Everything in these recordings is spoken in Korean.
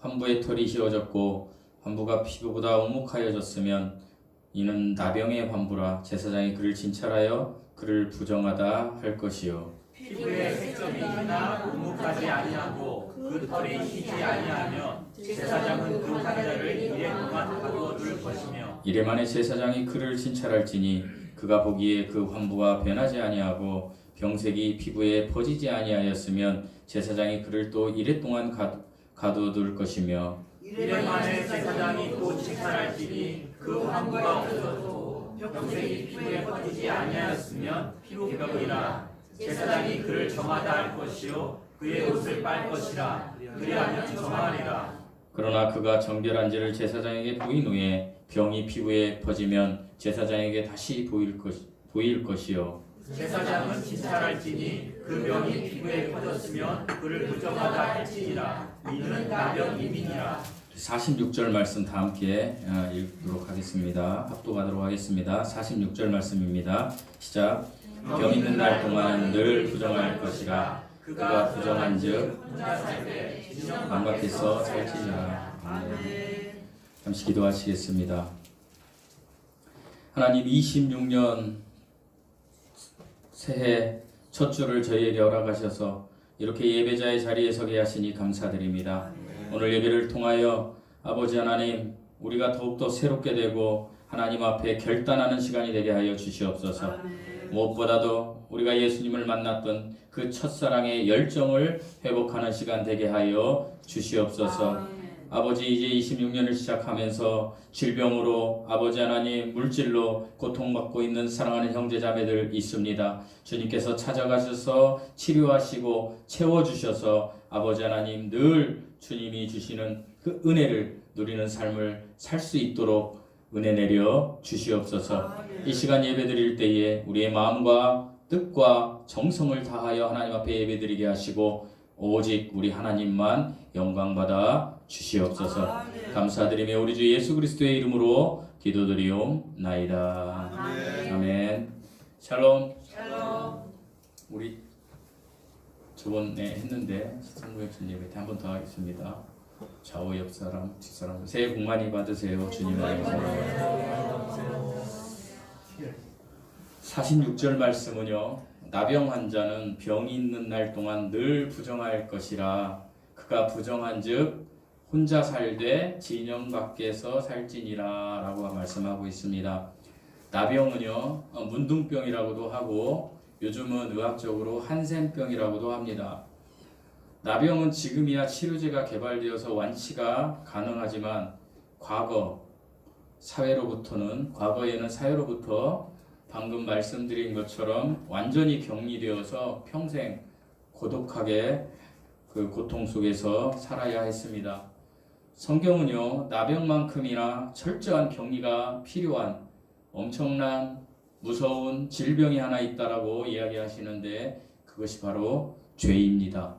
환부의 털이 휘어졌고 환부가 피부보다 오목하여졌으면 이는 나병의 환부라. 제사장이 그를 진찰하여 그를 부정하다 할 것이요. 피부에 색점이 있나 오목하지 아니하고 그 털이 희지 아니하면 제사장은 그 환자를 이래 동안 가두어 둘 것이며 이래 만에 제사장이 그를 진찰할지니 그가 보기에 그 환부가 변하지 아니하고 병색이 피부에 퍼지지 아니하였으면 제사장이 그를 또 이래 동안 가두어 둘 것이며 이래 만에 제사장이 또 진찰할지니 그 환부가 없어도 병색이 피부에 퍼지지 아니하였으면 피부병이라. 제사장이 그를 정하다 할 것이요 그의 옷을 빨 것이라. 그리하면 정하리라. 그러나 그가 정결한지를 제사장에게 보인 후에 병이 피부에 퍼지면 제사장에게 다시 보일 것이요. 제사장은 진찰할지니 그 병이 피부에 퍼졌으면 그를 부정하다 할지니라. 이는 나병 이민이라. 46절 말씀 다 함께 읽도록 하겠습니다. 합독하도록 하겠습니다. 46절 말씀입니다. 시작. 병 있는 날 동안 늘 부정할 것이라. 그가 부정한즉 맘 밖에서 살찌니라. 잠시 기도하시겠습니다. 하나님, 26년 새해 첫 주를 저희에게 허락하셔서 이렇게 예배자의 자리에 서게 하시니 감사드립니다. 오늘 예배를 통하여 아버지 하나님, 우리가 더욱더 새롭게 되고 하나님 앞에 결단하는 시간이 되게 하여 주시옵소서. 무엇보다도 우리가 예수님을 만났던 그 첫사랑의 열정을 회복하는 시간 되게 하여 주시옵소서. 아버지, 이제 26년을 시작하면서 질병으로 아버지 하나님 물질로 고통받고 있는 사랑하는 형제자매들 있습니다. 주님께서 찾아가셔서 치료하시고 채워주셔서 아버지 하나님 늘 주님이 주시는 그 은혜를 누리는 삶을 살 수 있도록 은혜 내려 주시옵소서. 이 시간 예배 드릴 때에 우리의 마음과 뜻과 정성을 다하여 하나님 앞에 예배 드리게 하시고 오직 우리 하나님만 영광받아 주시옵소서. 감사드리며 우리 주 예수 그리스도의 이름으로 기도드리옵나이다. 아멘. 샬롬. 우리 저번에 했는데 성부역신 예배 때 한 번 더 하겠습니다. 좌우 옆 사람, 뒷사람 새해 복 많이 받으세요. 주님 안에서. 46절 말씀은요, 나병 환자는 병이 있는 날 동안 늘 부정할 것이라. 그가 부정한즉 혼자 살되 진영 밖에서 살지니라 라고 말씀하고 있습니다. 나병은요, 문둥병이라고도 하고 요즘은 의학적으로 한센병이라고도 합니다. 나병은 지금이야 치료제가 개발되어서 완치가 가능하지만 과거에는 사회로부터 방금 말씀드린 것처럼 완전히 격리되어서 평생 고독하게 그 고통 속에서 살아야 했습니다. 성경은요, 나병만큼이나 철저한 격리가 필요한 엄청난 무서운 질병이 하나 있다라고 이야기하시는데 그것이 바로 죄입니다.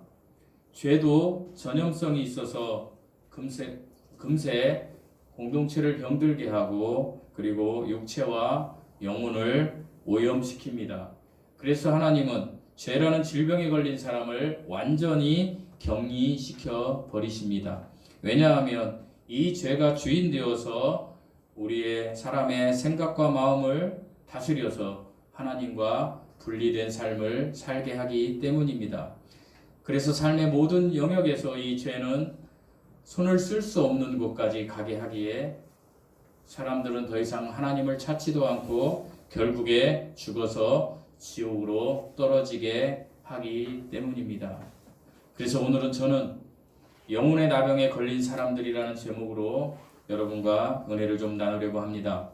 죄도 전염성이 있어서 금세 공동체를 병들게 하고 그리고 육체와 영혼을 오염시킵니다. 그래서 하나님은 죄라는 질병에 걸린 사람을 완전히 격리시켜 버리십니다. 왜냐하면 이 죄가 주인 되어서 우리의 사람의 생각과 마음을 다스려서 하나님과 분리된 삶을 살게 하기 때문입니다. 그래서 삶의 모든 영역에서 이 죄는 손을 쓸 수 없는 곳까지 가게 하기에 사람들은 더 이상 하나님을 찾지도 않고 결국에 죽어서 지옥으로 떨어지게 하기 때문입니다. 그래서 오늘은 저는 영혼의 나병에 걸린 사람들이라는 제목으로 여러분과 은혜를 좀 나누려고 합니다.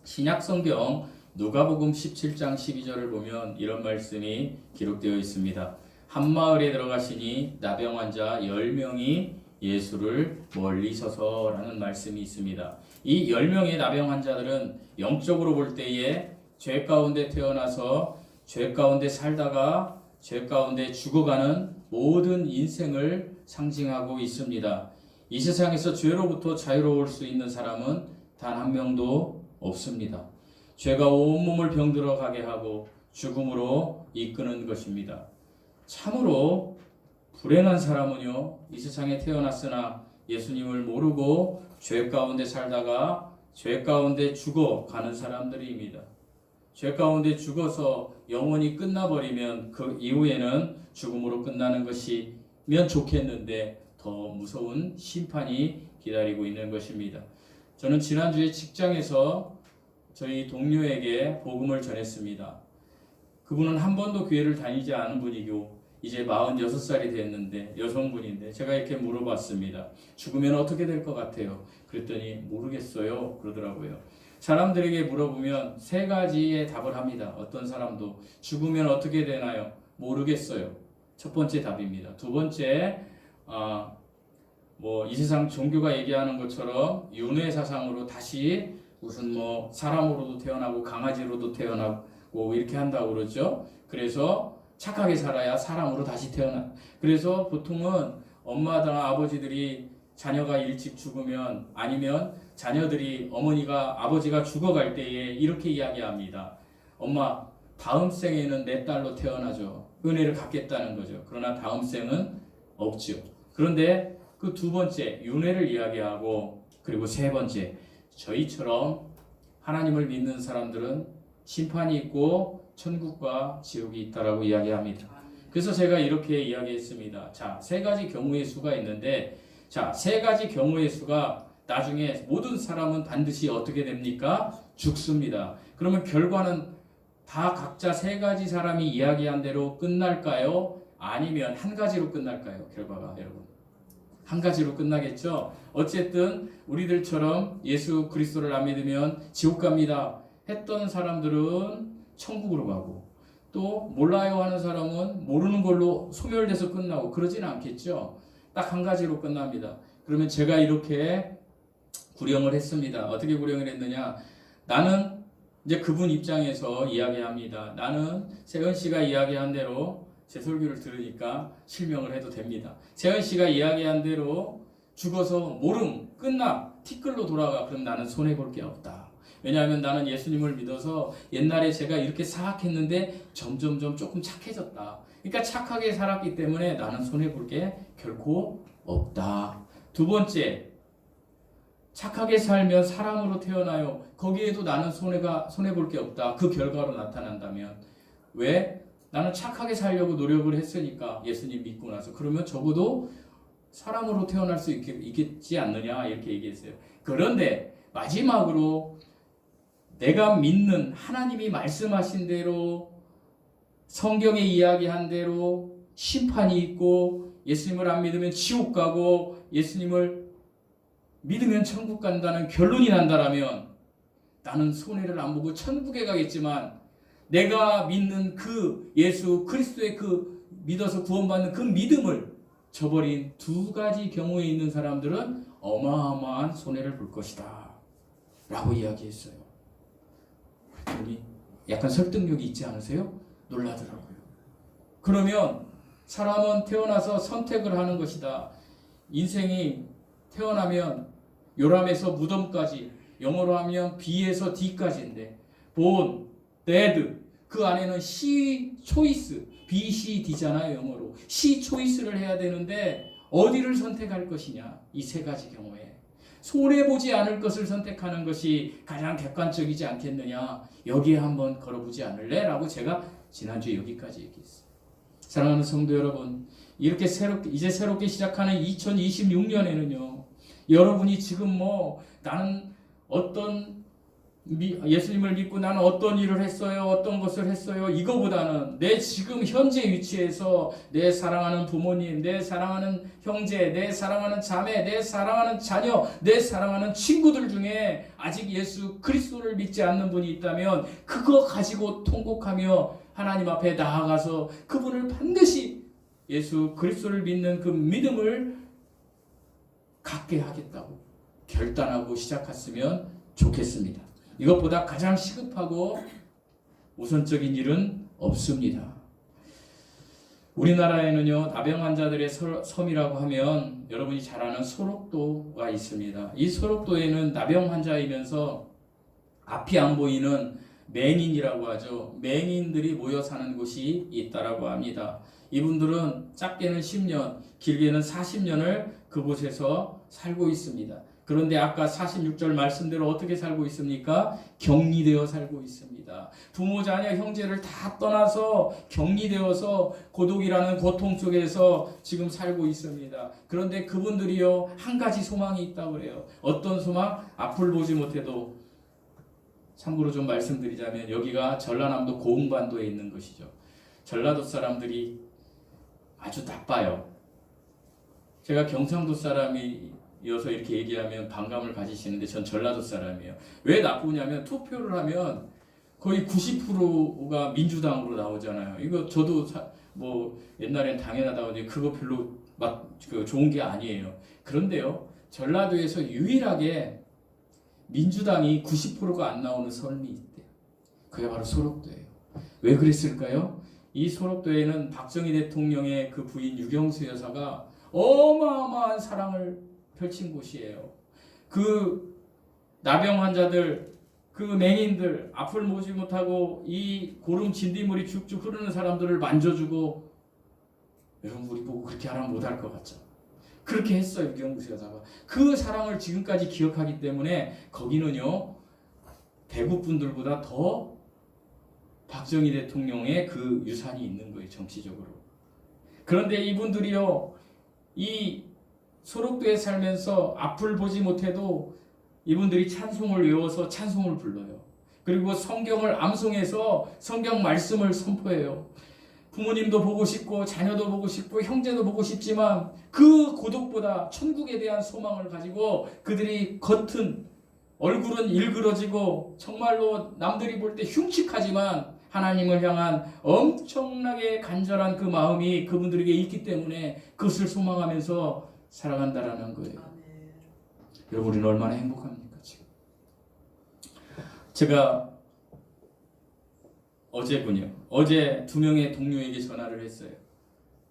신약성경 누가복음 17장 12절을 보면 이런 말씀이 기록되어 있습니다. 한 마을에 들어가시니 나병 환자 10명이 예수를 멀리 서서라는 말씀이 있습니다. 이 10명의 나병 환자들은 영적으로 볼 때에 죄 가운데 태어나서 죄 가운데 살다가 죄 가운데 죽어가는 모든 인생을 상징하고 있습니다. 이 세상에서 죄로부터 자유로울 수 있는 사람은 단 한 명도 없습니다. 죄가 온몸을 병들어 가게 하고 죽음으로 이끄는 것입니다. 참으로 불행한 사람은요, 이 세상에 태어났으나 예수님을 모르고 죄 가운데 살다가 죄 가운데 죽어가는 사람들입니다. 죄 가운데 죽어서 영원히 끝나버리면 그 이후에는 죽음으로 끝나는 것이면 좋겠는데 더 무서운 심판이 기다리고 있는 것입니다. 저는 지난주에 직장에서 저희 동료에게 복음을 전했습니다. 그분은 한 번도 교회를 다니지 않은 분이고 이제 46살이 됐는데 여성분인데 제가 이렇게 물어봤습니다. 죽으면 어떻게 될 것 같아요? 그랬더니 모르겠어요 그러더라고요. 사람들에게 물어보면 세 가지의 답을 합니다. 어떤 사람도 죽으면 어떻게 되나요? 모르겠어요. 첫 번째 답입니다. 두 번째 이 세상 종교가 얘기하는 것처럼 윤회 사상으로 다시 무슨 사람으로도 태어나고 강아지로도 태어나고 이렇게 한다고 그러죠. 그래서 착하게 살아야 사람으로 다시 태어나. 그래서 보통은 엄마나 아버지들이 자녀가 일찍 죽으면 아니면 자녀들이 아버지가 죽어갈 때에 이렇게 이야기합니다. 엄마, 다음 생에는 내 딸로 태어나죠. 은혜를 갚겠다는 거죠. 그러나 다음 생은 없죠. 그런데 그 두 번째 윤회를 이야기하고 그리고 세 번째 저희처럼 하나님을 믿는 사람들은 심판이 있고 천국과 지옥이 있다라고 이야기합니다. 그래서 제가 이렇게 이야기했습니다. 자, 세 가지 경우의 수가 있는데 세 가지 경우의 수가 나중에 모든 사람은 반드시 어떻게 됩니까? 죽습니다. 그러면 결과는 다 각자 세 가지 사람이 이야기한 대로 끝날까요? 아니면 한 가지로 끝날까요? 결과가 여러분 한 가지로 끝나겠죠. 어쨌든 우리들처럼 예수 그리스도를 안 믿으면 지옥 갑니다 했던 사람들은 천국으로 가고 또 몰라요 하는 사람은 모르는 걸로 소멸돼서 끝나고 그러지는 않겠죠. 딱 한 가지로 끝납니다. 그러면 제가 이렇게 구령을 했습니다. 어떻게 구령을 했느냐? 나는 이제 그분 입장에서 이야기합니다. 나는 세은 씨가 이야기한 대로 제 설교를 들으니까 실명을 해도 됩니다. 세은 씨가 이야기한 대로 죽어서 모름 끝나 티끌로 돌아가. 그럼 나는 손해볼 게 없다. 왜냐하면 나는 예수님을 믿어서 옛날에 제가 이렇게 사악했는데 점점점 조금 착해졌다. 그러니까 착하게 살았기 때문에 나는 손해볼 게 결코 없다. 두 번째, 착하게 살면 사람으로 태어나요. 거기에도 나는 손해볼 게 없다. 그 결과로 나타난다면 왜? 나는 착하게 살려고 노력을 했으니까 예수님 믿고 나서 그러면 적어도 사람으로 태어날 수 있겠지 않느냐 이렇게 얘기했어요. 그런데 마지막으로 내가 믿는 하나님이 말씀하신 대로 성경에 이야기한 대로 심판이 있고 예수님을 안 믿으면 지옥 가고 예수님을 믿으면 천국 간다는 결론이 난다라면 나는 손해를 안 보고 천국에 가겠지만 내가 믿는 그 예수 그리스도의 그 믿어서 구원받는 그 믿음을 저버린 두 가지 경우에 있는 사람들은 어마어마한 손해를 볼 것이다 라고 이야기했어요. 그랬더니 약간 설득력이 있지 않으세요? 놀라더라고요. 그러면 사람은 태어나서 선택을 하는 것이다. 인생이 태어나면 요람에서 무덤까지, 영어로 하면 B에서 D까지인데 born, dead, 그 안에는 C 초이스, B, C, D잖아요. 영어로 C 초이스를 해야 되는데 어디를 선택할 것이냐. 이 세 가지 경우에 손해보지 않을 것을 선택하는 것이 가장 객관적이지 않겠느냐. 여기에 한번 걸어보지 않을래? 라고 제가 지난주에 여기까지 얘기했어요. 사랑하는 성도 여러분, 이렇게 이제 새롭게 시작하는 2026년에는요 여러분이 지금 나는 예수님을 믿고 나는 어떤 일을 했어요, 어떤 것을 했어요, 이거보다는 내 지금 현재 위치에서 내 사랑하는 부모님, 내 사랑하는 형제, 내 사랑하는 자매, 내 사랑하는 자녀, 내 사랑하는 친구들 중에 아직 예수 그리스도를 믿지 않는 분이 있다면 그거 가지고 통곡하며 하나님 앞에 나아가서 그분을 반드시 예수 그리스도를 믿는 그 믿음을 갖게 하겠다고 결단하고 시작했으면 좋겠습니다. 이것보다 가장 시급하고 우선적인 일은 없습니다. 우리나라에는요 나병 환자들의 섬이라고 하면 여러분이 잘 아는 소록도가 있습니다. 이 소록도에는 나병 환자이면서 앞이 안 보이는 맹인이라고 하죠. 맹인들이 모여 사는 곳이 있다라고 합니다. 이분들은 짧게는 10년, 길게는 40년을 그곳에서 살고 있습니다. 그런데 아까 46절 말씀대로 어떻게 살고 있습니까? 격리되어 살고 있습니다. 부모, 자녀, 형제를 다 떠나서 격리되어서 고독이라는 고통 속에서 지금 살고 있습니다. 그런데 그분들이요, 한 가지 소망이 있다고 그래요. 어떤 소망? 앞을 보지 못해도, 참고로 좀 말씀드리자면 여기가 전라남도 고흥반도에 있는 것이죠. 전라도 사람들이 아주 나빠요. 제가 경상도 사람이어서 이렇게 얘기하면 반감을 가지시는데 전 전라도 사람이에요. 왜 나쁘냐면 투표를 하면 거의 90%가 민주당으로 나오잖아요. 이거 저도 뭐 옛날엔 당연하다고 하는데 그거 별로 좋은 게 아니에요. 그런데요, 전라도에서 유일하게 민주당이 90%가 안 나오는 섬이 있대요. 그게 바로 소록도예요. 왜 그랬을까요? 이 소록도에는 박정희 대통령의 그 부인 유경수 여사가 어마어마한 사랑을 펼친 곳이에요. 그 나병 환자들, 그 맹인들, 앞을 보지 못하고 이 고름 진딧물이 쭉쭉 흐르는 사람들을 만져주고, 여러분 우리 보고 그렇게 하라면 못할 것 같죠? 그렇게 했어요. 유경수 여사가. 그 사랑을 지금까지 기억하기 때문에 거기는요, 대구 분들보다 더 박정희 대통령의 그 유산이 있는 거예요. 정치적으로. 그런데 이분들이요, 이 소록도에 살면서 앞을 보지 못해도 이분들이 찬송을 외워서 찬송을 불러요. 그리고 성경을 암송해서 성경 말씀을 선포해요. 부모님도 보고 싶고 자녀도 보고 싶고 형제도 보고 싶지만 그 고독보다 천국에 대한 소망을 가지고 그들이 겉은 얼굴은 일그러지고 정말로 남들이 볼 때 흉측하지만 하나님을 향한 엄청나게 간절한 그 마음이 그분들에게 있기 때문에 그것을 소망하면서 살아간다라는 거예요. 여러분, 우리는 얼마나 행복합니까 지금? 제가 어제 2명의 동료에게 전화를 했어요.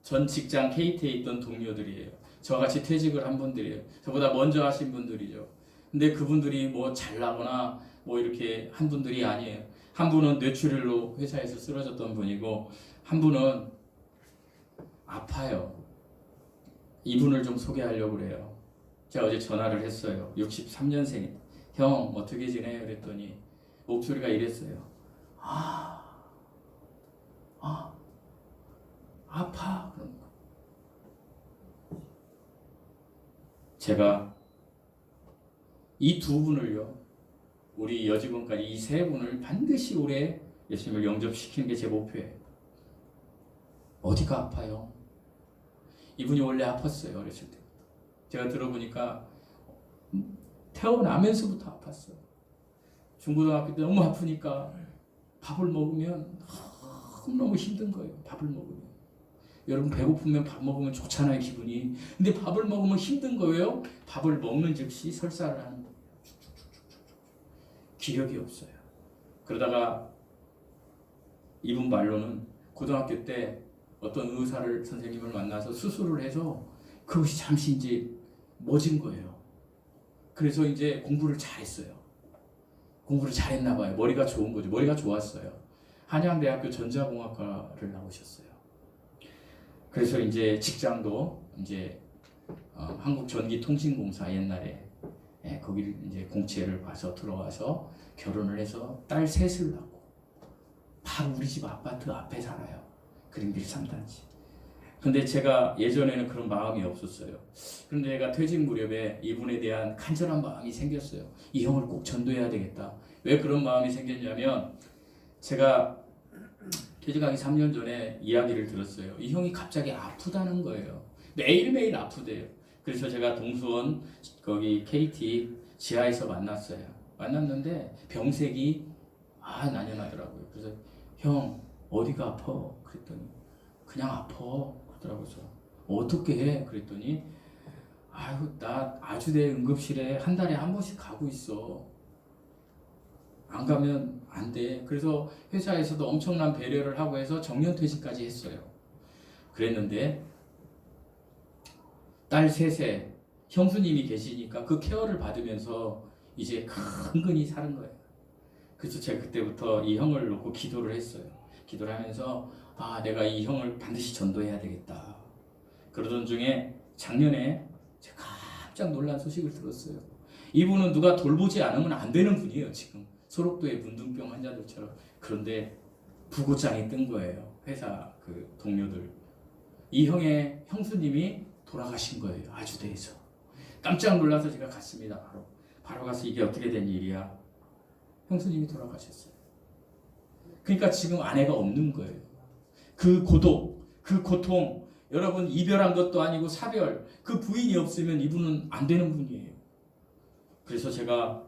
전 직장 KT에 있던 동료들이에요. 저같이 퇴직을 한 분들이에요. 저보다 먼저 하신 분들이죠. 근데 그분들이 뭐 잘나거나 뭐 이렇게 한 분들이 아니에요. 한 분은 뇌출혈로 회사에서 쓰러졌던 분이고 한 분은 아파요. 이분을 좀 소개하려고 그래요. 제가 어제 전화를 했어요. 63년생인데 형 어떻게 지내요? 그랬더니 목소리가 이랬어요. 아파. 제가 이 두 분을요, 우리 여직원까지 이 세 분을 반드시 올해 예수님을 영접시키는 게 제 목표예요. 어디가 아파요? 이분이 원래 아팠어요. 어렸을 때. 제가 들어보니까 태어나면서부터 아팠어요. 중고등학교 때 너무 아프니까 밥을 먹으면 너무 힘든 거예요. 밥을 먹으면. 여러분 배고프면 밥 먹으면 좋잖아요. 기분이. 근데 밥을 먹으면 힘든 거예요. 밥을 먹는 즉시 설사를 하는 거예요. 기력이 없어요. 그러다가 이분 말로는 고등학교 때 어떤 의사를 선생님을 만나서 수술을 해서 그것이 잠시 이제 멎은 거예요. 그래서 이제 공부를 잘했어요. 공부를 잘했나 봐요. 머리가 좋은 거죠. 머리가 좋았어요. 한양대학교 전자공학과를 나오셨어요. 그래서 이제 직장도 이제 한국전기통신공사 옛날에 거기를 이제 공채를 봐서 들어와서 결혼을 해서 딸 셋을 낳고 바로 우리 집 아파트 앞에 살아요. 그린빌 3단지. 근데 제가 예전에는 그런 마음이 없었어요. 그런데 제가 퇴직 무렵에 이분에 대한 간절한 마음이 생겼어요. 이 형을 꼭 전도해야 되겠다. 왜 그런 마음이 생겼냐면 제가 퇴직하기 3년 전에 이야기를 들었어요. 이 형이 갑자기 아프다는 거예요. 매일매일 아프대요. 그래서 제가 동수원 거기 KT 지하에서 만났어요. 만났는데 병색이 난연하더라고요. 그래서 형 어디가 아파? 그랬더니 그냥 아파 하더라고요. 어떻게 해? 그랬더니 나 아주대 응급실에 한 달에 한 번씩 가고 있어. 안 가면 안 돼. 그래서 회사에서도 엄청난 배려를 하고 해서 정년퇴직까지 했어요. 그랬는데 딸 셋에 형수님이 계시니까 그 케어를 받으면서 이제 근근히 사는 거예요. 그래서 제가 그때부터 이 형을 놓고 기도를 했어요. 기도를 하면서 내가 이 형을 반드시 전도해야 되겠다. 그러던 중에 작년에 제가 깜짝 놀란 소식을 들었어요. 이분은 누가 돌보지 않으면 안 되는 분이에요. 지금 소록도의 문둥병 환자들처럼. 그런데 부고장이 뜬 거예요. 회사 그 동료들. 이 형의 형수님이 돌아가신 거예요. 아주대에서. 깜짝 놀라서 제가 갔습니다. 바로 가서 이게 어떻게 된 일이야. 형수님이 돌아가셨어요. 그러니까 지금 아내가 없는 거예요. 그 고독, 그 고통, 여러분 이별한 것도 아니고 사별, 그 부인이 없으면 이분은 안 되는 분이에요. 그래서 제가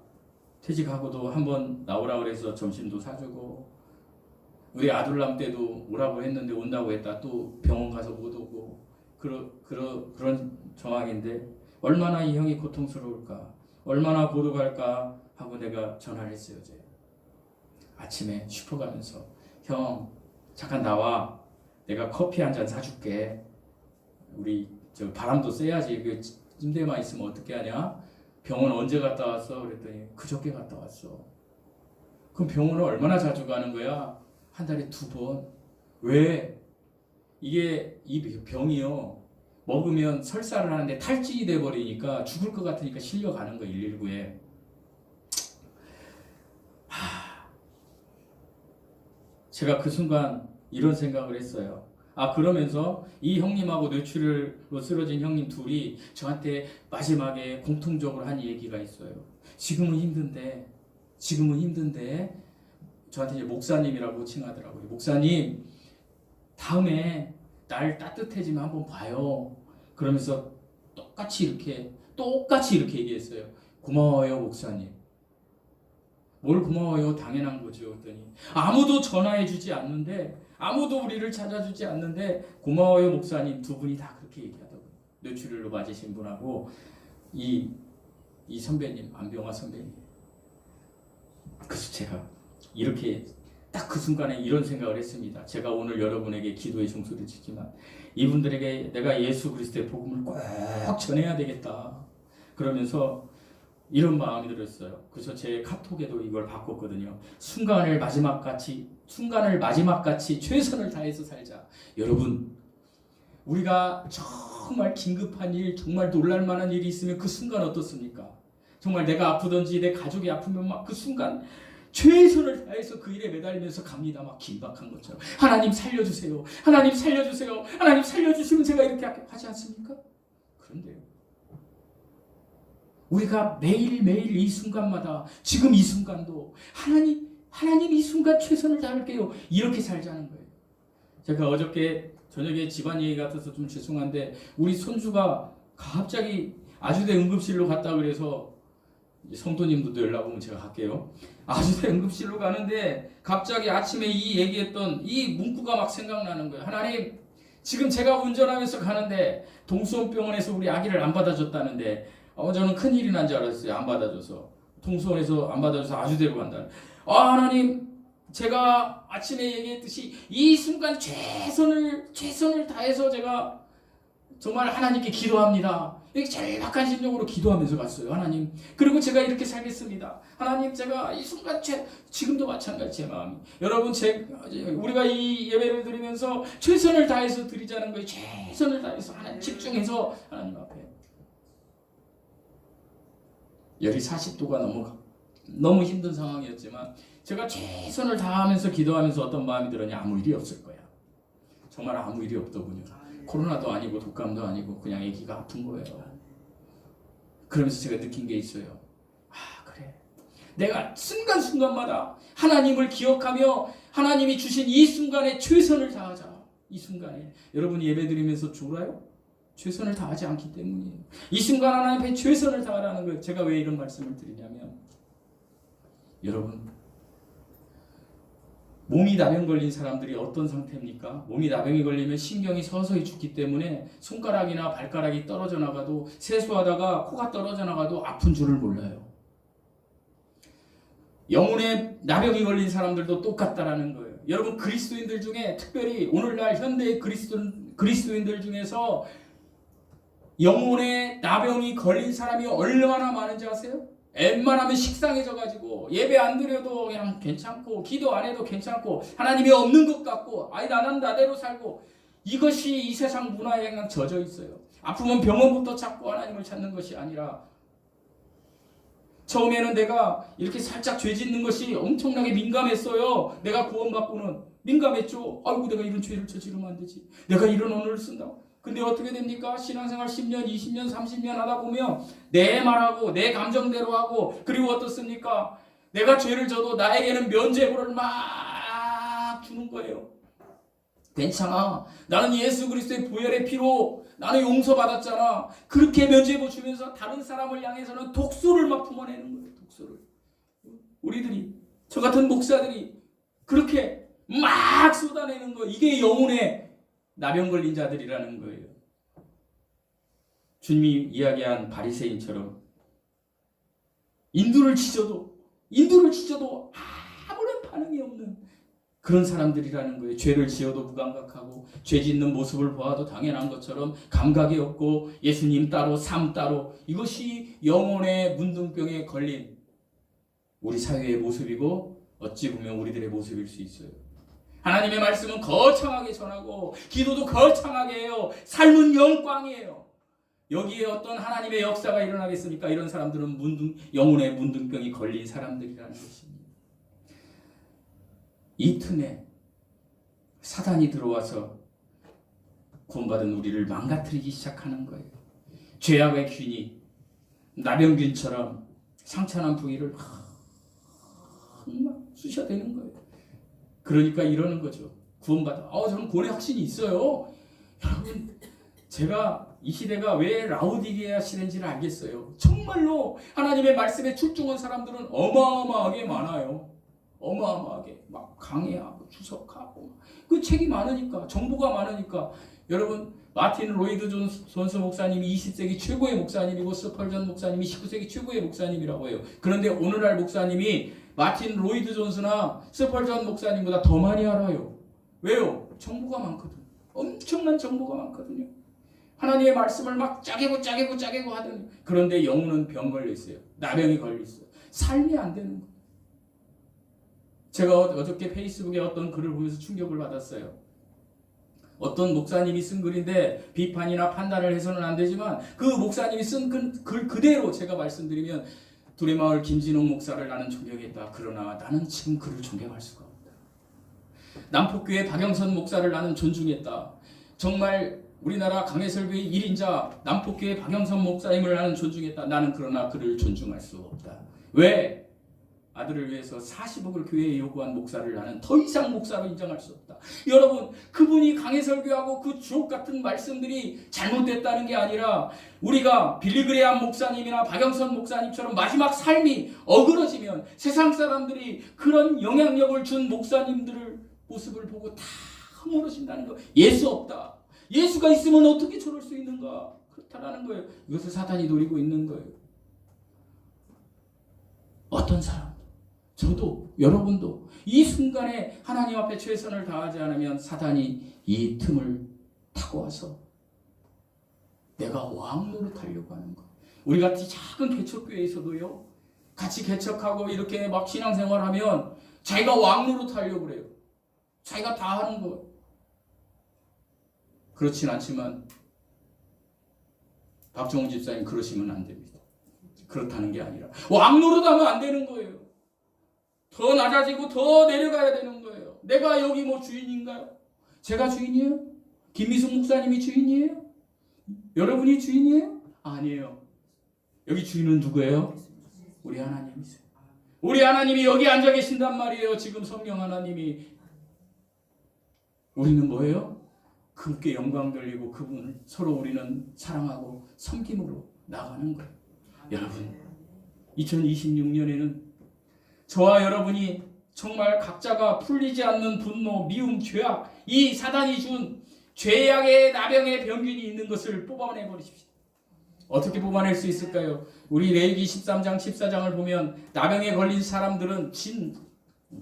퇴직하고도 한번 나오라고 해서 점심도 사주고, 우리 아들남 때도 오라고 했는데 온다고 했다 또 병원 가서 못 오고, 그런 정황인데 얼마나 이 형이 고통스러울까, 얼마나 고독할까 하고 내가 전화를 했어요. 어제 아침에 슈퍼 가면서, 형 잠깐 나와, 내가 커피 한 잔 사줄게. 우리 저 바람도 쐬야지. 그 침대만 있으면 어떻게 하냐? 병원 언제 갔다 왔어? 그랬더니 그저께 갔다 왔어. 그럼 병원을 얼마나 자주 가는 거야? 한 달에 2번. 왜? 이게 이 병이요, 먹으면 설사를 하는데 탈진이 돼 버리니까 죽을 것 같으니까 실려가는 거야, 119에. 제가 그 순간 이런 생각을 했어요. 그러면서 이 형님하고 뇌출혈로 쓰러진 형님 둘이 저한테 마지막에 공통적으로 한 얘기가 있어요. 지금은 힘든데 저한테 이제 목사님이라고 칭하더라고요. 목사님, 다음에 날 따뜻해지면 한번 봐요. 그러면서 똑같이 이렇게 얘기했어요. 고마워요, 목사님. 뭘 고마워요? 당연한 거죠. 그랬더니 아무도 전화해주지 않는데, 아무도 우리를 찾아주지 않는데 고마워요, 목사님. 두 분이 다 그렇게 얘기하더라고요. 뇌출혈로 맞으신 분하고 이 선배님, 안병화 선배님. 그래서 제가 이렇게 딱 그 순간에 이런 생각을 했습니다. 제가 오늘 여러분에게 기도의 종소리를 치지만 이분들에게 내가 예수 그리스도의 복음을 꼭 전해야 되겠다. 그러면서 이런 마음이 들었어요. 그래서 제 카톡에도 이걸 바꿨거든요. 순간을 마지막같이 최선을 다해서 살자. 여러분, 우리가 정말 긴급한 일, 정말 놀랄만한 일이 있으면 그 순간 어떻습니까? 정말 내가 아프든지 내 가족이 아프면 막 그 순간 최선을 다해서 그 일에 매달리면서 갑니다. 막 긴박한 것처럼. 하나님 살려주세요. 하나님 살려주세요. 하나님 살려주시면 제가 이렇게 하지 않습니까? 그런데요, 우리가 매일매일 이 순간마다, 지금 이 순간도 하나님 이 순간 최선을 다할게요. 이렇게 살자는 거예요. 제가 어저께 저녁에 집안 얘기 같아서 좀 죄송한데, 우리 손주가 갑자기 아주대 응급실로 갔다 그래서, 성도님들도 연락 오면 제가 갈게요. 아주대 응급실로 가는데 갑자기 아침에 이 얘기했던 이 문구가 막 생각나는 거예요. 하나님, 지금 제가 운전하면서 가는데 동수원병원에서 우리 아기를 안 받아줬다는데, 저는 큰일이 난 줄 알았어요. 안 받아줘서. 동수원에서 안 받아줘서 아주대로 간다. 하나님, 제가 아침에 얘기했듯이 이 순간 최선을 다해서 제가 정말 하나님께 기도합니다. 이렇게 절박한 심정으로 기도하면서 갔어요. 하나님, 그리고 제가 이렇게 살겠습니다. 하나님, 제가 이 순간 지금도 마찬가지 제 마음이. 여러분, 우리가 이 예배를 드리면서 최선을 다해서 드리자는 거예요. 최선을 다해서 하나님 집중해서 하나님 앞에. 열이 40도가 너무 힘든 상황이었지만 제가 최선을 다하면서 기도하면서 어떤 마음이 들었냐? 아무 일이 없을 거야. 정말 아무 일이 없더군요. 코로나도 아니고 독감도 아니고 그냥 아기가 아픈 거예요. 그러면서 제가 느낀 게 있어요. 그래, 내가 순간순간마다 하나님을 기억하며 하나님이 주신 이 순간에 최선을 다하자. 이 순간에 여러분이 예배드리면서 졸아요? 최선을 다하지 않기 때문이에요. 이 순간 하나님 앞에 최선을 다하라는 거예요. 제가 왜 이런 말씀을 드리냐면, 여러분, 몸이 나병 걸린 사람들이 어떤 상태입니까? 몸이 나병이 걸리면 신경이 서서히 죽기 때문에 손가락이나 발가락이 떨어져 나가도, 세수하다가 코가 떨어져 나가도 아픈 줄을 몰라요. 영혼에 나병이 걸린 사람들도 똑같다라는 거예요. 여러분, 그리스도인들 중에, 특별히 오늘날 현대의 그리스도인들 중에서 영혼에 나병이 걸린 사람이 얼마나 많은지 아세요? 웬만하면 식상해져가지고 예배 안 드려도 그냥 괜찮고, 기도 안 해도 괜찮고, 하나님이 없는 것 같고, 나는 나대로 살고, 이것이 이 세상 문화에 그냥 젖어 있어요. 아프면 병원부터 찾고 하나님을 찾는 것이 아니라 처음에는 내가 이렇게 살짝 죄 짓는 것이 엄청나게 민감했어요. 내가 구원받고는 민감했죠. 아이고 내가 이런 죄를 저지르면 안 되지. 내가 이런 언어를 쓴다고. 근데 어떻게 됩니까? 신앙생활 10년, 20년, 30년 하다 보면 내 말하고 내 감정대로 하고 그리고 어떻습니까? 내가 죄를 져도 나에게는 면죄부를 막 주는 거예요. 괜찮아. 나는 예수 그리스도의 보혈의 피로 나는 용서받았잖아. 그렇게 면죄부 주면서 다른 사람을 향해서는 독소를 막 품어내는 거예요. 독소를. 우리들이 저 같은 목사들이 그렇게 막 쏟아내는 거. 이게 영혼의 나병 걸린 자들이라는 거예요. 주님이 이야기한 바리새인처럼 인두를 치져도 아무런 반응이 없는 그런 사람들이라는 거예요. 죄를 지어도 무감각하고 죄 짓는 모습을 보아도 당연한 것처럼 감각이 없고 예수님 따로 삶 따로 이것이 영혼의 문둥병에 걸린 우리 사회의 모습이고 어찌 보면 우리들의 모습일 수 있어요. 하나님의 말씀은 거창하게 전하고 기도도 거창하게 해요. 삶은 영광이에요. 여기에 어떤 하나님의 역사가 일어나겠습니까? 이런 사람들은 영혼의 문둥병이 걸린 사람들이라는 것입니다. 이 틈에 사단이 들어와서 구원받은 우리를 망가뜨리기 시작하는 거예요. 죄악의 균이 나병균처럼 상처난 부위를 막 쑤셔대는 거예요. 그러니까 이러는 거죠. 구원받아. 저는 구원의 확신이 있어요. 여러분, 제가 이 시대가 왜 라오디게아 시대인지를 알겠어요. 정말로 하나님의 말씀에 출중한 사람들은 어마어마하게 많아요. 어마어마하게 막 강해하고 주석하고 그 책이 많으니까 정보가 많으니까 여러분 마틴 로이드 존스 목사님이 20세기 최고의 목사님이고 스펄전 목사님이 19세기 최고의 목사님이라고 해요. 그런데 오늘날 목사님이 마틴 로이드 존스나 스펄전 목사님보다 더 많이 알아요. 왜요? 정보가 많거든. 엄청난 정보가 많거든요. 하나님의 말씀을 막 짜개고 하더니 그런데 영혼은 병 걸려 있어요. 나병이 걸려 있어요. 삶이 안 되는 거예요. 제가 어저께 페이스북에 어떤 글을 보면서 충격을 받았어요. 어떤 목사님이 쓴 글인데 비판이나 판단을 해서는 안 되지만 그 목사님이 쓴 글 그대로 제가 말씀드리면 두레마을 김진홍 목사를 나는 존경했다. 그러나 나는 지금 그를 존경할 수가 없다. 남포교회 박영선 목사를 나는 존중했다. 정말 우리나라 강해설교의 1인자 남포교회 박영선 목사님을 나는 존중했다. 나는 그러나 그를 존중할 수 없다. 왜? 아들을 위해서 40억을 교회에 요구한 목사를 나는 더 이상 목사로 인정할 수 없다. 여러분, 그분이 강해설교하고 그 주옥같은 말씀들이 잘못됐다는 게 아니라 우리가 빌리그레암 목사님이나 박영선 목사님처럼 마지막 삶이 어그러지면 세상 사람들이 그런 영향력을 준 목사님들을 모습을 보고 다 허물어진다는 거. 예수 없다. 예수가 있으면 어떻게 저럴 수 있는가? 그렇다라는 거예요. 이것을 사탄이 노리고 있는 거예요. 어떤 사람? 저도 여러분도 이 순간에 하나님 앞에 최선을 다하지 않으면 사단이 이 틈을 타고 와서 내가 왕 노릇하려고 하는 거예요. 우리 같이 작은 개척교회에서도요. 같이 개척하고 이렇게 막 신앙생활하면 자기가 왕 노릇하려고 그래요. 자기가 다 하는 거예요. 그렇진 않지만 박정훈 집사님 그러시면 안 됩니다. 그렇다는 게 아니라 왕 노릇하면 안 되는 거예요. 더 낮아지고 더 내려가야 되는 거예요. 내가 여기 뭐 주인인가요? 제가 주인이에요? 김미숙 목사님이 주인이에요? 여러분이 주인이에요? 아니에요. 여기 주인은 누구예요? 우리 하나님이세요. 우리 하나님이 여기 앉아 계신단 말이에요. 지금 성령 하나님이. 우리는 뭐예요? 그분께 영광 돌리고 그분을 서로 우리는 사랑하고 섬김으로 나가는 거예요. 여러분, 2026년에는 저와 여러분이 정말 각자가 풀리지 않는 분노, 미움, 죄악, 이 사단이 준 죄악의 나병의 병균이 있는 것을 뽑아내버리십시오. 어떻게 뽑아낼 수 있을까요? 우리 레위기 13장, 14장을 보면 나병에 걸린 사람들은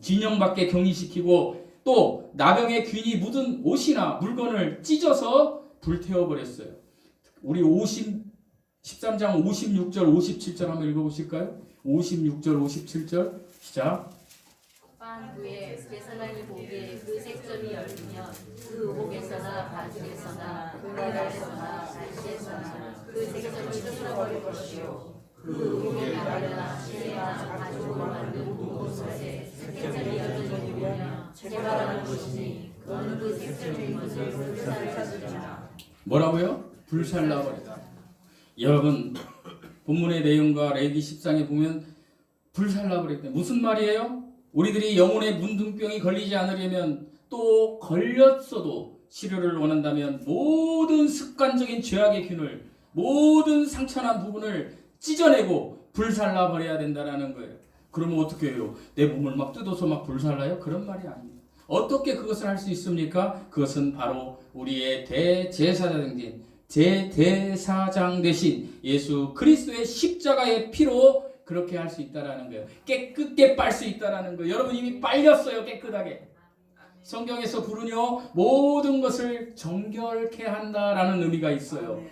진영밖에 격리시키고 또 나병의 균이 묻은 옷이나 물건을 찢어서 불태워버렸어요. 우리 13장 56절, 57절 한번 읽어보실까요? 56절, 57절 시작. 반 후에 제사장이 보기에 그 색점이 열리면 그 그 옥에서나 가죽에서나 그 나라에서나 날씨에서나 그 색점을 쓸어버릴 것이요 그 옥에 나르나 실내나 가죽으로 만든 옷에 색점이 젖어지면 제발하는 것이니 너는 그 색점의 것을 불살라버리라. 뭐라고요? 불살라버리다. 여러분 본문의 내용과 레위기 10장에 보면 불살라버렸다. 무슨 말이에요? 우리들이 영혼의 문둥병이 걸리지 않으려면 또 걸렸어도 치료를 원한다면 모든 습관적인 죄악의 균을 모든 상처난 부분을 찢어내고 불살라버려야 된다라는 거예요. 그러면 어떻게 해요? 내 몸을 막 뜯어서 막 불살라요? 그런 말이 아닙니다. 어떻게 그것을 할 수 있습니까? 그것은 바로 우리의 대제사장 대신 예수 그리스도의 십자가의 피로 그렇게 할 수 있다라는 거예요. 깨끗게 빨 수 있다라는 거예요. 여러분 이미 빨렸어요. 깨끗하게. 성경에서 불은요 모든 것을 정결케 한다라는 의미가 있어요.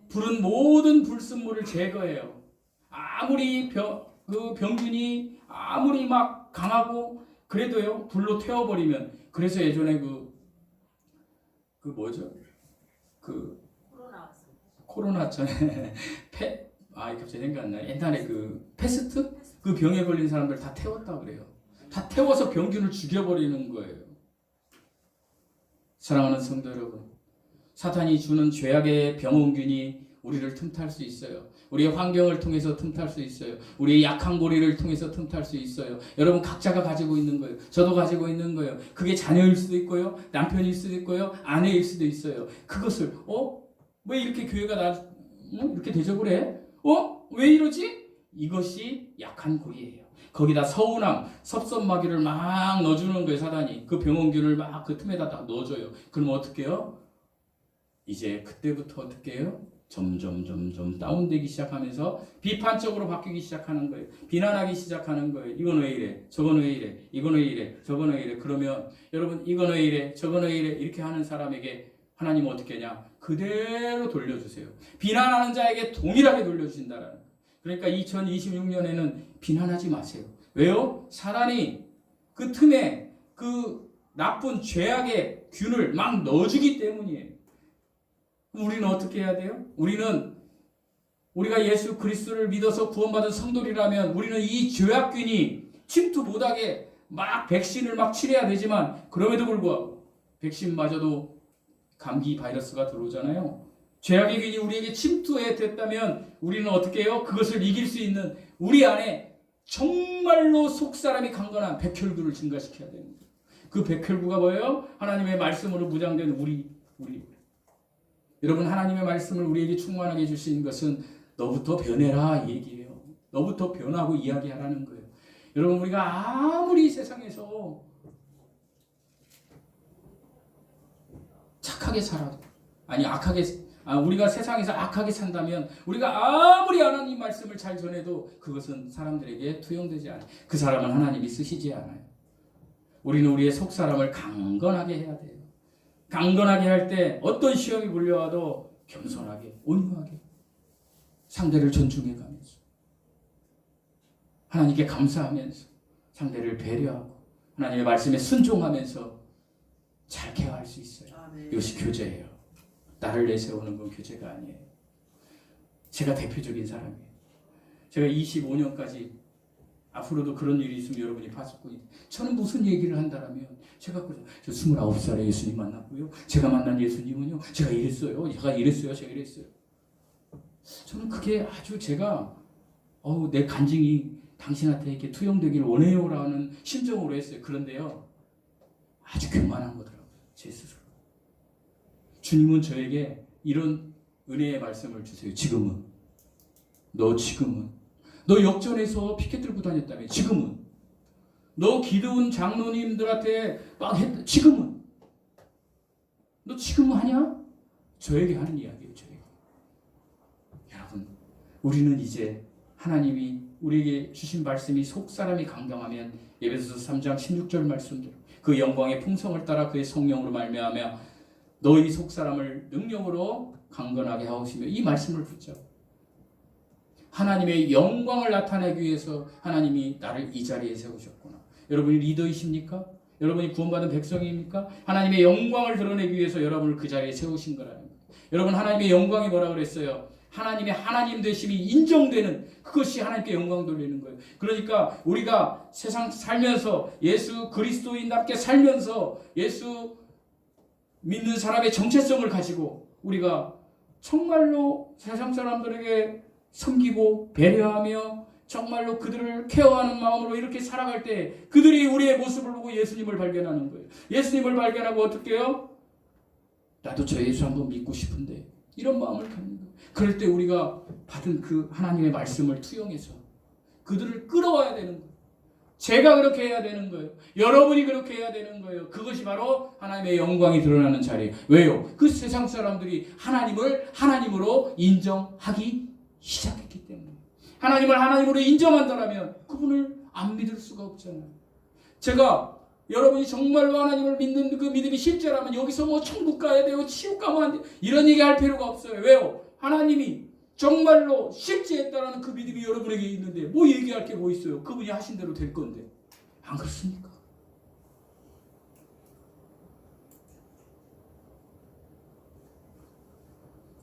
불은 모든 불순물을 제거해요. 아무리 그 병균이 아무리 막 강하고 그래도요 불로 태워버리면. 그래서 예전에 그 뭐죠? 그 코로나 전에 갑자기 생각 안 나요. 옛날에 그 패스트 그 병에 걸린 사람들 다 태웠다 그래요. 다 태워서 병균을 죽여버리는 거예요. 사랑하는 성도 여러분, 사탄이 주는 죄악의 병원균이 우리를 틈탈 수 있어요. 우리의 환경을 통해서 틈탈 수 있어요. 우리의 약한 고리를 통해서 틈탈 수 있어요. 여러분 각자가 가지고 있는 거예요. 저도 가지고 있는 거예요. 그게 자녀일 수도 있고요. 남편일 수도 있고요. 아내일 수도 있어요. 그것을 왜 이렇게 교회가 이렇게 대접을 해? 왜 이러지? 이것이 약한 고리예요. 거기다 서운함, 섭섭마귀를 막 넣어주는 거예요. 사단이. 그 병원균을 막 그 틈에다 딱 넣어줘요. 그럼 어떻게 해요? 이제 그때부터 어떻게 해요? 점점 다운되기 시작하면서 비판적으로 바뀌기 시작하는 거예요. 비난하기 시작하는 거예요. 이건 왜 이래? 저건 왜 이래? 이건 왜 이래? 저건 왜 이래? 그러면 여러분 이건 왜 이래? 저건 왜 이래? 이렇게 하는 사람에게 하나님은 어떻게 하냐? 그대로 돌려주세요. 비난하는 자에게 동일하게 돌려주신다라는 거예요. 그러니까 2026년에는 비난하지 마세요. 왜요? 사단이 그 틈에 그 나쁜 죄악의 균을 막 넣어주기 때문이에요. 우리는 어떻게 해야 돼요? 우리가 예수 그리스도를 믿어서 구원받은 성도리라면 우리는 이 죄악균이 침투 못하게 막 백신을 막 칠해야 되지만 그럼에도 불구하고 백신 맞아도 감기 바이러스가 들어오잖아요. 죄악의 균이 우리에게 침투해 됐다면 우리는 어떻게 해요? 그것을 이길 수 있는 우리 안에 정말로 속사람이 강건한 백혈구를 증가시켜야 됩니다. 그 백혈구가 뭐예요? 하나님의 말씀으로 무장된 우리. 여러분 하나님의 말씀을 우리에게 충만하게 주신 것은 너부터 변해라 이 얘기예요. 너부터 변하고 이야기하라는 거예요. 여러분 우리가 아무리 세상에서 착하게 살아도 우리가 세상에서 악하게 산다면 우리가 아무리 하나님 말씀을 잘 전해도 그것은 사람들에게 투영되지 않아요. 그 사람은 하나님이 쓰시지 않아요. 우리는 우리의 속사람을 강건하게 해야 돼요. 강건하게 할 때 어떤 시험이 몰려와도 겸손하게 온유하게 상대를 존중해가면서 하나님께 감사하면서 상대를 배려하고 하나님의 말씀에 순종하면서 잘 케어할 수 있어요. 이것이 교제예요. 나를 내세우는 건 교제가 아니에요. 제가 대표적인 사람이에요. 제가 25년까지 앞으로도 그런 일이 있으면 여러분이 봤었고 저는 무슨 얘기를 한다라면 제가 저 29살에 예수님 만났고요. 제가 만난 예수님은요. 제가 이랬어요. 저는 그게 아주 제가 내 간증이 당신한테 이렇게 투영되기를 원해요라는 심정으로 했어요. 그런데요. 아주 교만한 거더라고요. 제 스스로. 주님은 저에게 이런 은혜의 말씀을 주세요. 지금은 너 역전해서 피켓 들고 다녔다며. 지금은 너 기도원 장로님들한테 막 했다. 지금은 너 지금은 하냐? 저에게 하는 이야기예요. 저에게. 여러분 우리는 이제 하나님이 우리에게 주신 말씀이 속사람이 강경하면 에베소서 3장 16절 말씀대로 그 영광의 풍성을 따라 그의 성령으로 말미암아 너희 속사람을 능력으로 강건하게 하시며 이 말씀을 붙잡고 하나님의 영광을 나타내기 위해서 하나님이 나를 이 자리에 세우셨구나. 여러분이 리더이십니까? 여러분이 구원받은 백성입니까? 하나님의 영광을 드러내기 위해서 여러분을 그 자리에 세우신 거라는 거예요. 여러분 하나님의 영광이 뭐라 그랬어요? 하나님의 하나님 되심이 인정되는 그것이 하나님께 영광 돌리는 거예요. 그러니까 우리가 세상 살면서 예수 그리스도인답게 살면서 예수 믿는 사람의 정체성을 가지고 우리가 정말로 세상 사람들에게 섬기고 배려하며 정말로 그들을 케어하는 마음으로 이렇게 살아갈 때 그들이 우리의 모습을 보고 예수님을 발견하는 거예요. 예수님을 발견하고 어떻게 해요? 나도 저 예수 한번 믿고 싶은데 이런 마음을 갖는 거예요. 그럴 때 우리가 받은 그 하나님의 말씀을 투영해서 그들을 끌어와야 되는 거예요. 제가 그렇게 해야 되는 거예요. 여러분이 그렇게 해야 되는 거예요. 그것이 바로 하나님의 영광이 드러나는 자리예요. 왜요? 그 세상 사람들이 하나님을 하나님으로 인정하기 시작했기 때문에. 하나님을 하나님으로 인정한다면 그분을 안 믿을 수가 없잖아요. 제가 여러분이 정말로 하나님을 믿는 그 믿음이 실제라면 여기서 뭐 천국 가야 돼요, 지옥 가면 안 돼요 이런 얘기 할 필요가 없어요. 왜요? 하나님이 정말로 실제했다라는 그 믿음이 여러분에게 있는데 뭐 얘기할 게 뭐 있어요? 그분이 하신 대로 될 건데. 안 그렇습니까?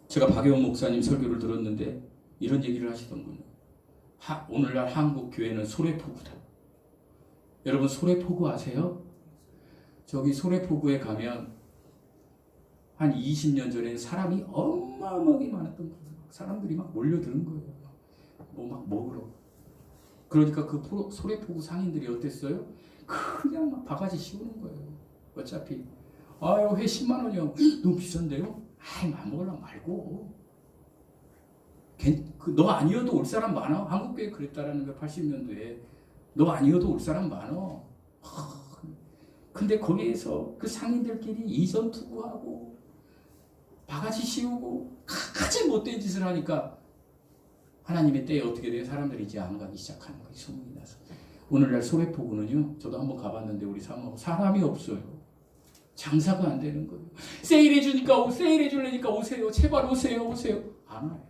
제가 박영훈 목사님 설교를 들었는데 이런 얘기를 하시더군요. 오늘날 한국 교회는 소래포구다. 여러분 소래포구 아세요? 저기 소래포구에 가면 한 20년 전에는 사람이 어마어마하게 많았던 거예요. 사람들이 막 몰려드는 거예요. 뭐 막 먹으러. 그러니까 그 소래포구 상인들이 어땠어요? 그냥 막 바가지 씌우는 거예요. 어차피 아유 회 10만 원이요. 너무 비싼데요? 아이 안 먹으려면 말고. 너 아니어도 올 사람 많아. 한국교회 그랬다라는 거 80년도에. 너 아니어도 올 사람 많아. 근데 거기에서 그 상인들끼리 이전 투구하고 바가지 씌우고 가지 못된 짓을 하니까 하나님의 때에 어떻게 돼요? 사람들이 이제 안 가기 시작하는 거예요. 소문이 나서. 오늘날 소래포구는요. 저도 한번 가봤는데 우리 사모하고 사람이 없어요. 장사가 안 되는 거예요. 세일해 주니까 세일해 주려니까 오세요. 제발 오세요. 안 와요.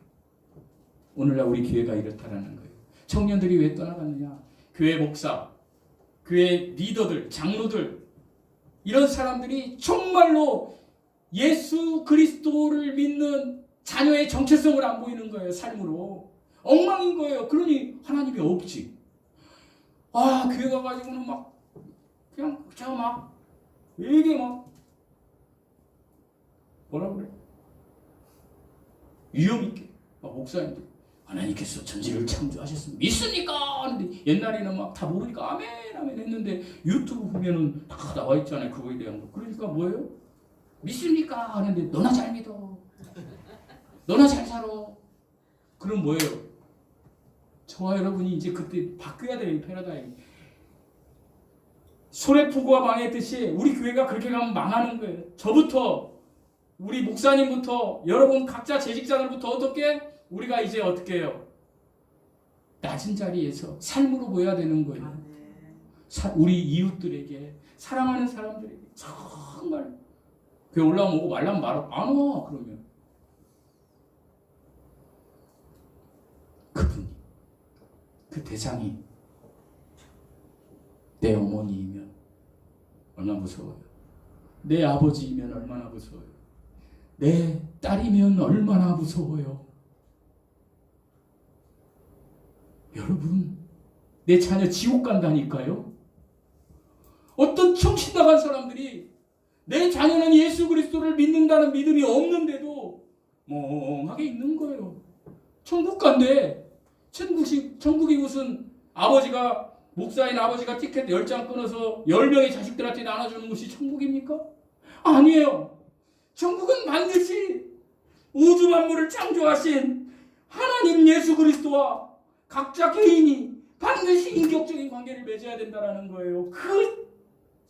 오늘날 우리 교회가 이렇다라는 거예요. 청년들이 왜 떠나갔느냐? 교회 목사, 교회 리더들, 장로들 이런 사람들이 정말로 예수 그리스도를 믿는 자녀의 정체성을 안 보이는 거예요. 삶으로. 엉망인 거예요. 그러니 하나님이 없지. 아 교회 가가지고는 막 그냥 제가 막 이게 막 뭐라 그래? 위험 있게 막 목사님들 하나님께서 천지를 창조하셨습니다. 믿습니까? 하는데 옛날에는 막 다 모르니까 아멘 했는데 유튜브 보면은 다 나와 있잖아요. 그거에 대한 거. 그러니까 뭐예요? 믿습니까? 하는데 너나 잘 믿어. 너나 잘 살아. 그럼 뭐예요? 저와 여러분이 이제 그때 바뀌어야 돼요. 이 패러다임. 소래포구가 망했듯이 우리 교회가 그렇게 가면 망하는 거예요. 저부터 우리 목사님부터 여러분 각자 재직자들부터 어떻게 우리가 이제 어떻게 해요? 낮은 자리에서 삶으로 보여야 되는 거예요. 우리 이웃들에게 사랑하는 사람들에게 정말 교회 올라오면 오고 말라면 말아 안 와. 그러면 그분이 그 대상이 내 어머니이면 얼마나 무서워요. 내 아버지이면 얼마나 무서워요. 내 딸이면 얼마나 무서워요. 여러분 내 자녀 지옥 간다니까요. 어떤 정신 나간 사람들이 내 자녀는 예수 그리스도를 믿는다는 믿음이 없는데도 멍하게 있는 거예요. 천국 간대. 천국이 무슨 아버지가 목사인 아버지가 티켓 10장 끊어서 10명의 자식들한테 나눠주는 것이 천국입니까? 아니에요. 천국은 반드시 우주 만물을 창조하신 하나님 예수 그리스도와 각자 개인이 반드시 인격적인 관계를 맺어야 된다는 거예요. 그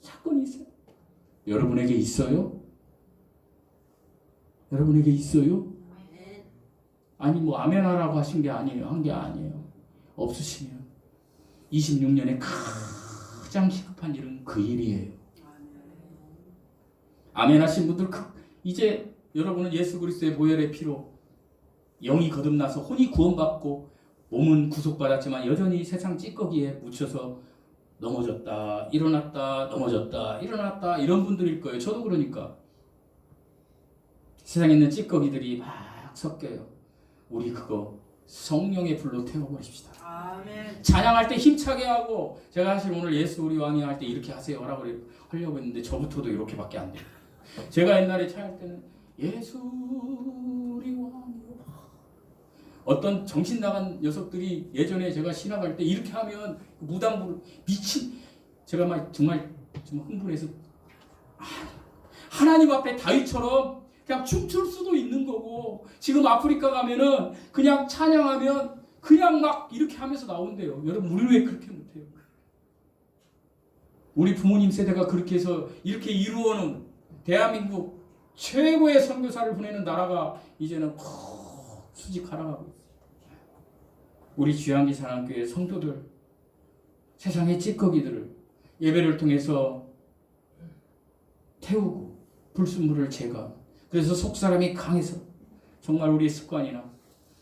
사건이 있어요. 여러분에게 있어요? 여러분에게 있어요? 아니 뭐 아멘하라고 하신 게 아니에요. 한 게 아니에요. 없으시면 26년에 가장 시급한 일은 그 일이에요. 아멘하신 분들 이제 여러분은 예수 그리스도의 보혈의 피로 영이 거듭나서 혼이 구원받고 몸은 구속받았지만 여전히 세상 찌꺼기에 묻혀서 넘어졌다 일어났다 넘어졌다 일어났다 이런 분들일 거예요. 저도 그러니까. 세상에 있는 찌꺼기들이 막 섞여요. 우리 그거 성령의 불로 태워버립시다. 아멘. 찬양할 때 힘차게 하고, 제가 사실 오늘 예수 우리 왕이 할 때 이렇게 하세요라고 하려고 했는데 저부터도 이렇게밖에 안 돼요. 제가 옛날에 찬양할 때는 예수 우리 왕이요. 어떤 정신 나간 녀석들이 예전에 제가 신학할 때 이렇게 하면 무당부를 미친, 제가 막 정말 좀 흥분해서 하나님 앞에 다윗처럼 그냥 춤출 수도 있는 거고, 지금 아프리카 가면은 그냥 찬양하면 그냥 막 이렇게 하면서 나온대요. 여러분 우리 왜 그렇게 못해요? 우리 부모님 세대가 그렇게 해서 이렇게 이루어는 대한민국 최고의 선교사를 보내는 나라가 이제는 수직하락하고 있어요. 우리 주양기 사랑교회 성도들, 세상의 찌꺼기들을 예배를 통해서 태우고 불순물을 제거. 그래서 속사람이 강해서 정말 우리의 습관이나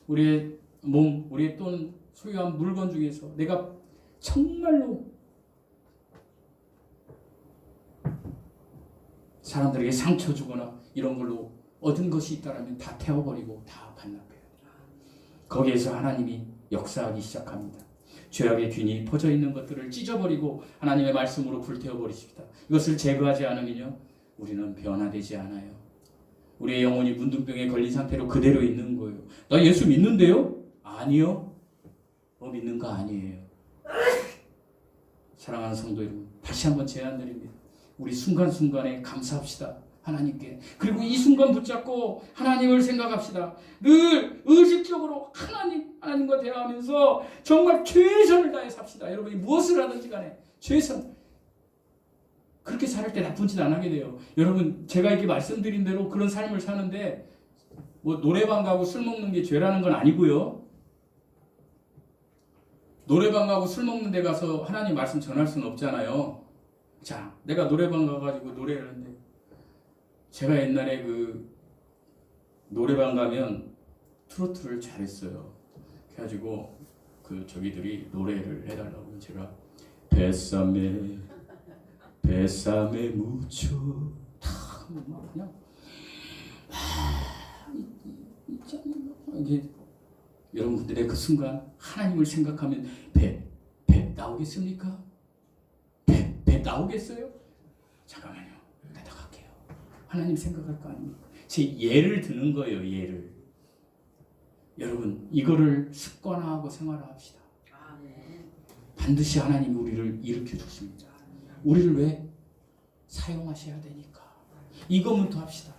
우리의 몸, 우리의 또는 소유한 물건 중에서 내가 정말로 사람들에게 상처 주거나 이런 걸로 얻은 것이 있다면 다 태워버리고 다 반납해야 돼요. 거기에서 하나님이 역사하기 시작합니다. 죄악의 균이 퍼져 있는 것들을 찢어버리고 하나님의 말씀으로 불태워버리십니다. 이것을 제거하지 않으면요, 우리는 변화되지 않아요. 우리의 영혼이 문둥병에 걸린 상태로 그대로 있는 거예요. 나 예수 믿는데요? 아니요. 믿는 거 아니에요. 사랑하는 성도 여러분, 다시 한번 제안드립니다. 우리 순간순간에 감사합시다. 하나님께. 그리고 이 순간 붙잡고 하나님을 생각합시다. 늘 의식적으로 하나님과 대화하면서 정말 최선을 다해 삽시다. 여러분이 무엇을 하든지 간에 최선. 그렇게 살 때 나쁜 짓 안 하게 돼요. 여러분, 제가 이렇게 말씀드린 대로 그런 삶을 사는데 뭐 노래방 가고 술 먹는 게 죄라는 건 아니고요. 노래방 가고 술 먹는 데 가서 하나님 말씀 전할 수는 없잖아요. 자, 내가 노래방 가가지고 노래를 하는데, 제가 옛날에 그 노래방 가면 트로트를 잘했어요. 그래가지고 그 저기들이 노래를 해달라고 제가 뱃삼에 묻혀 그냥 이게 여러분들의 그 순간 하나님을 생각하면 배 나오겠습니까? 배 나오겠어요? 잠깐만요. 갔다 갈게요. 하나님 생각할 거 아닙니까? 제 예를 드는 거예요. 예를. 여러분 이거를 습관화하고 생활화합시다. 반드시 하나님이 우리를 일으켜 주십니다. 우리를 왜? 사용하셔야 되니까. 이거부터 합시다.